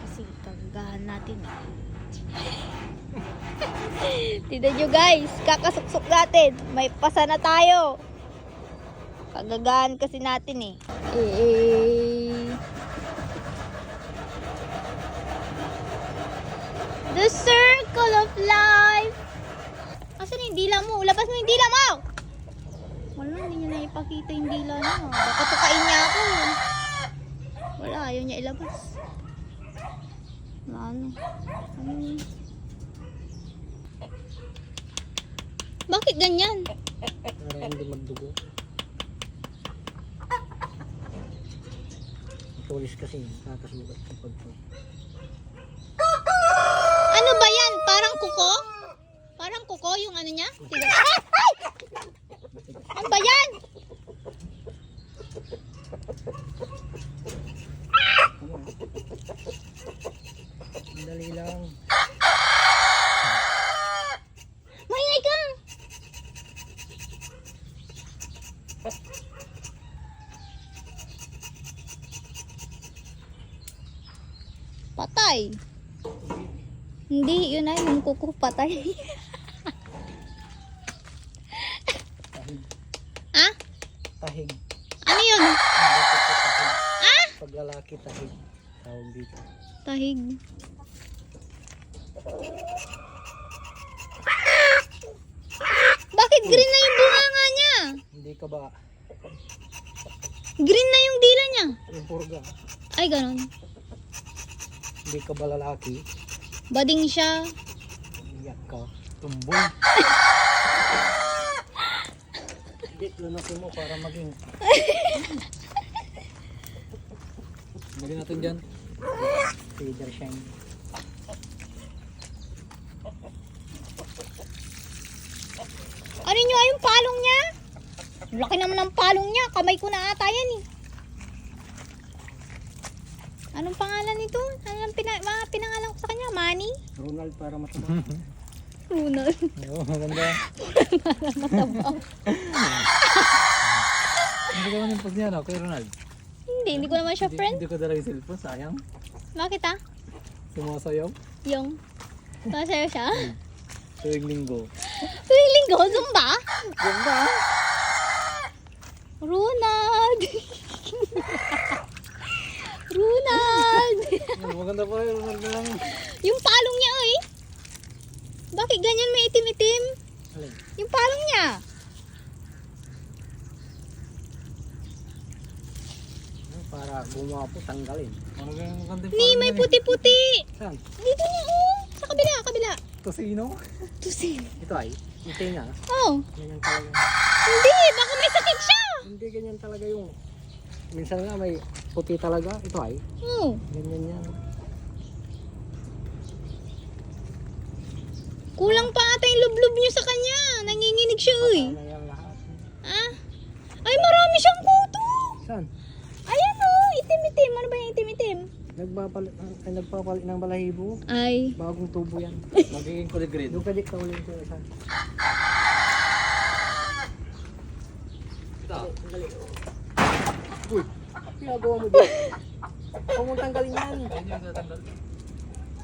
Kasi kagagahan natin. Tignan nyo guys, kakasuksok natin. May pasa na tayo. Kagagahan kasi natin eh. The circle of life. Asan yung dila mo? Labas mo yung dila mo! Wala, hindi niya na ipakita yung dila niya. Baka tukain niya ako. Wala, ayaw niya ilabas. Ano? Bakit ganyan? Para hindi magdugo. Tulis kasi, nakakasugat sa pagpo. Ano ba yan? Parang kuko? Parang kuko yung ano niya? Ay! Ano ba yan? Dali lang. Maingay ka! Patay. Hindi, yun na yung kuko patay. Tahig. Ha? Tahig. Ano yun? Ah? Pag lalaki, tahig. Tawag dito. Tahig. Bakit green na yung bunganga niya? Hindi ka ba Green na yung dila niya. yung purga? Ay, ganon. Hindi ka ba lalaki? Bading siya. Iyak ka. Tumboy. Hindi, lunasin mo para maging. Lagyan natin dyan. Feather shine. Ano nyo yung palong niya? Laki naman ng palong niya. Kamay ko na ata yan eh. Anong pangalan nito? Ano ang mga pinangalan ko sa kanya? Manny? Ronald para mataba. Ronald. Oo, maganda. Mataba. Hindi ka man yung post niya, no? Kay Ronald. Hindi ko naman siya friend. Hindi ko dala yung cellphone, sayang. Bakit ah? Sumasayaw. Yung. Masayo siya? Tuwing linggo. Tuwing linggo, Zumba? Ganda! Ronald! Ronald! Maganda pa rin, Ronald na lang. Yung palong niya eh. Bakit ganyan may itim-itim? Alin? Yung palong niya. Para gumawa po, tanggalin. Ano ganyan maganda yung Ni, may parang puti-puti. yan eh? Saan? Dito niya oh. Sa kabila, kabila. Tosino? Tusin. Ito ay, yung tenga. Oh. Ganyan talaga. Hindi, baka may sakit siya. Hindi ganyan talaga yung... Minsan nga may puti talaga. Ito ay, Oh. ganyan yan. Kulang pa ata yung lublob niyo sa kanya. Nanginginig siya eh. Ano yan lahat. Ah? Ay, marami siyang kuto. Saan? Ayan oh, itim-itim. Ano ba yung itim-itim? Nagpapalit ng balahibo. Ay. Bagong tubo yan. Magiging kulay green. Doon pwede kaulin ko isa. Dali. Uy, pinagawa mo dito. Huwag mong tanggalin yan.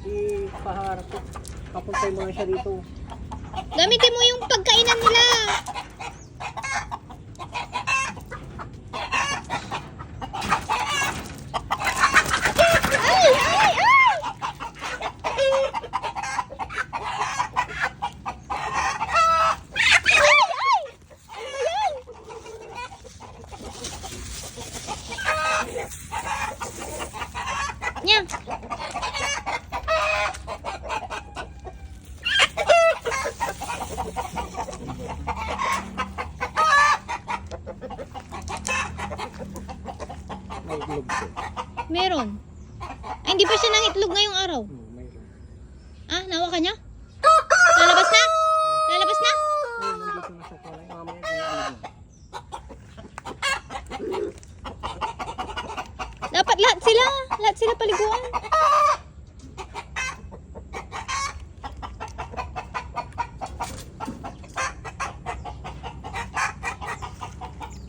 Ipaharap ko. Papuntay mo lang siya dito. Gamitin mo yung pagkainan nila. Ay, ay, ay! Ay, ay! Ano yan? Nya. May itlog ko. Meron. Ay, hindi pa siya nangitlog ngayong araw. Mayroon. Ah, nawa ka niya? Lalabas na? Lalabas na? Ay, nandito na sa kulay. Mamaya ganyan. Dapat lahat sila. Lahat sila paliguan.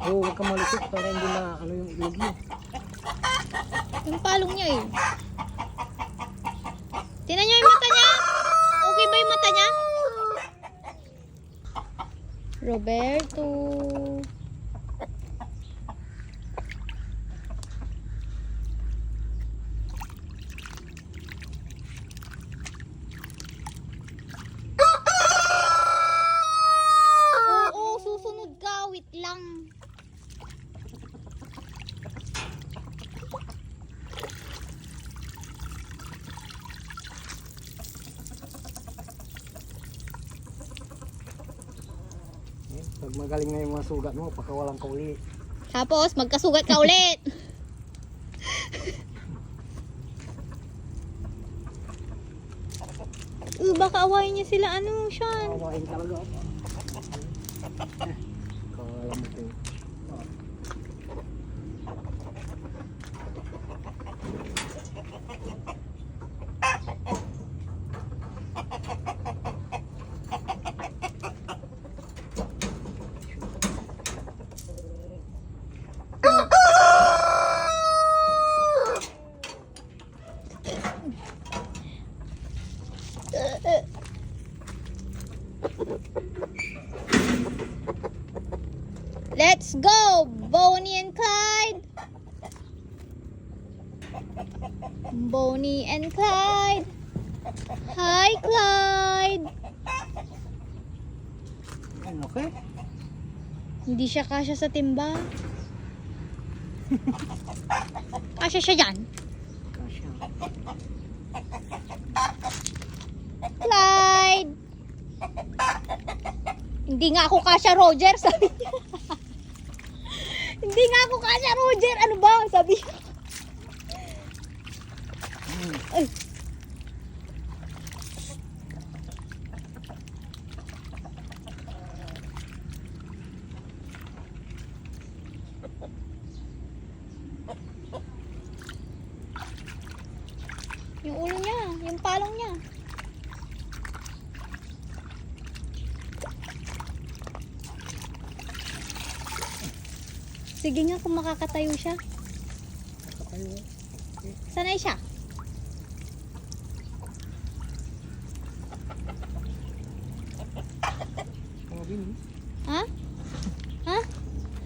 Oo, huwag ka malikot para hindi na ano yung itlog mo. Yung palong niya eh. Roberto. Oo, susunod ka. Wait lang. Pag magaling na yung mga sugat mo, pakawalan ka uli. Tapos, magkasugat ka ulit. Baka awayin niya sila. Ano, Sean? Kawain talaga. Kaya mo ito. Let's go, Bonnie and Clyde. Bonnie and Clyde. Hi, Clyde. Okay. Hindi siya kasya sa timba. Kasya siya dyan. Kasya. Clyde. Hindi nga ako kasya, Roger. Sabi niya. Hindi nga ako kasya, Roger. Ano ba? Sabi niya. Ay. Yung ulo niya, yung palong niya. Sige nga kung makakatayo siya. Sanay siya. Ha? Ha?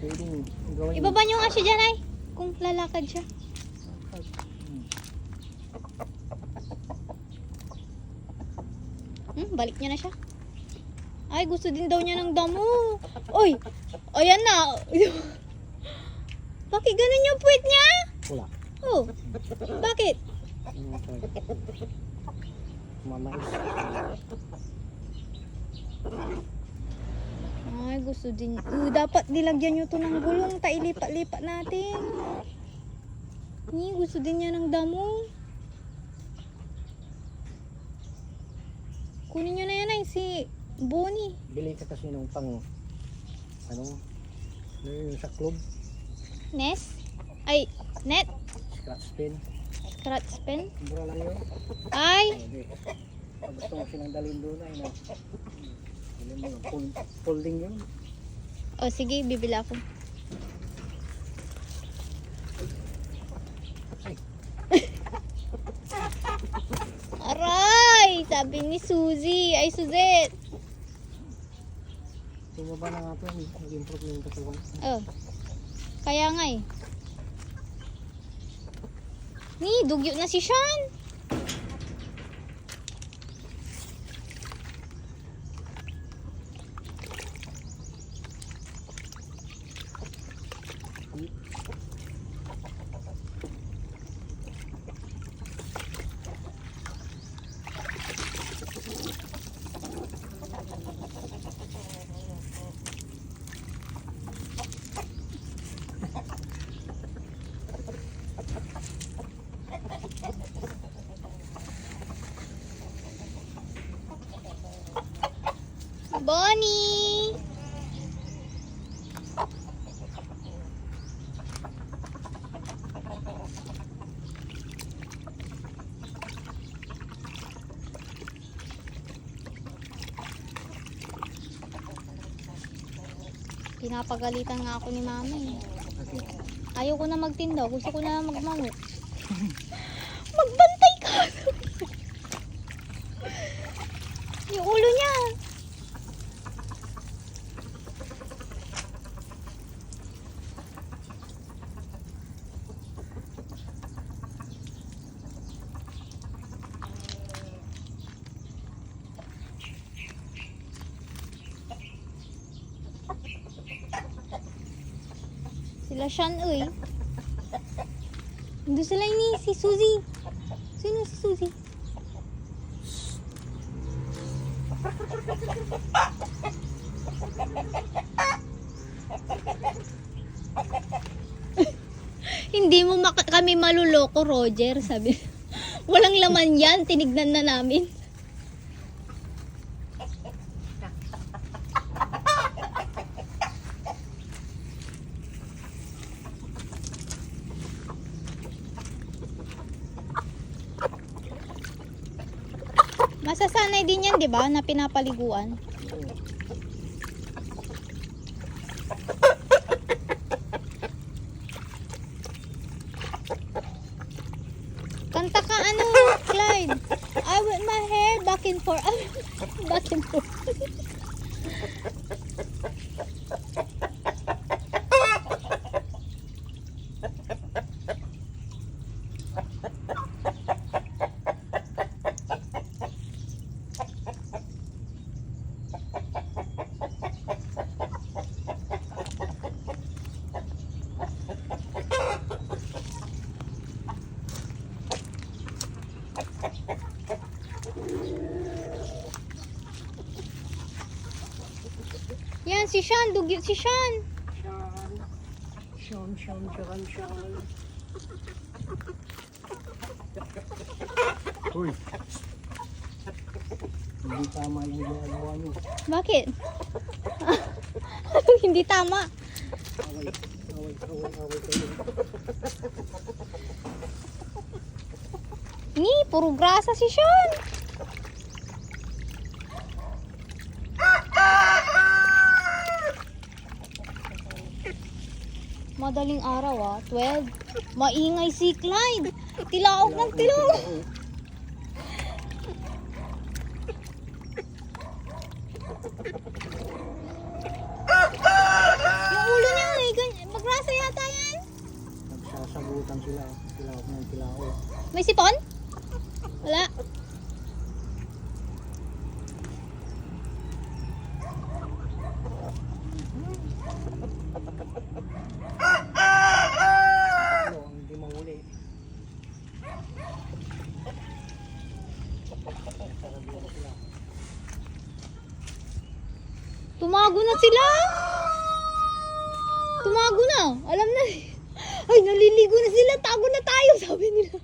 Pwedeng gawin. Ibaba niyo nga siya dyan ay. Kung lalakad siya. Balik niya na siya. Ay, gusto din daw niya ng damo. Oy! Ayan na. Bakit ganun yung puwet niya? Wala. Oh. Bakit? Mamais. Ay, gusto din. Dapat nilagyan nyo to ng gulong. Tailipat-lipat natin. Gusto din niya ng damo. Kunin nyo na yan ay si Bonnie. Bili ka kasi nung pang ano yung sa club. Nest? Ay, net? Scratch pen. Scratch pen? Mura lang yun. Ay! Okay. Pag gusto mo silang dalhin doon ay na. Bilhin mo yung folding yun. O sige, bibili ako. Aray! Sabi ni Suzy. Ay, Suzette. Tingnan ba na nga ito, nag-improve na yung katawan. Oh. Kaya nga eh. Ni, dugyo na si Sean. Bonnie! Pinapagalitan nga ako ni mama eh. Ayaw ko na magtinda. Gusto ko na magmango. Magbantay ka! Yung ulo niya. Sila Sean, uy. Doon sila ni si Suzy. Sino si Suzy? Hindi mo kami maluloko, Roger, sabi. Walang laman yan, tinignan na namin. Masasanay din yan, di ba, na pinapaliguan. Kanta ka ano, Clyde? I want my hair back and forth. Back and forth. Yan, si Sean. Dugit si Sean. Sean. Uy. Hindi tama yung ginagawa nyo. Bakit? Hindi tama. Away. Ni, puro grasa si Sean. Madaling araw 12. Maingay si Clyde. Tilaok ng tilaok. Yung ulo niya magrasa yata yan. Nagsasagutan sila. Tilaok ng tilaok. May sipon? Wala. Ang hindi mahuli. Tumago na sila. Tumago na. Alam na. Ay, naliligo na sila. Tago na tayo, sabi nila.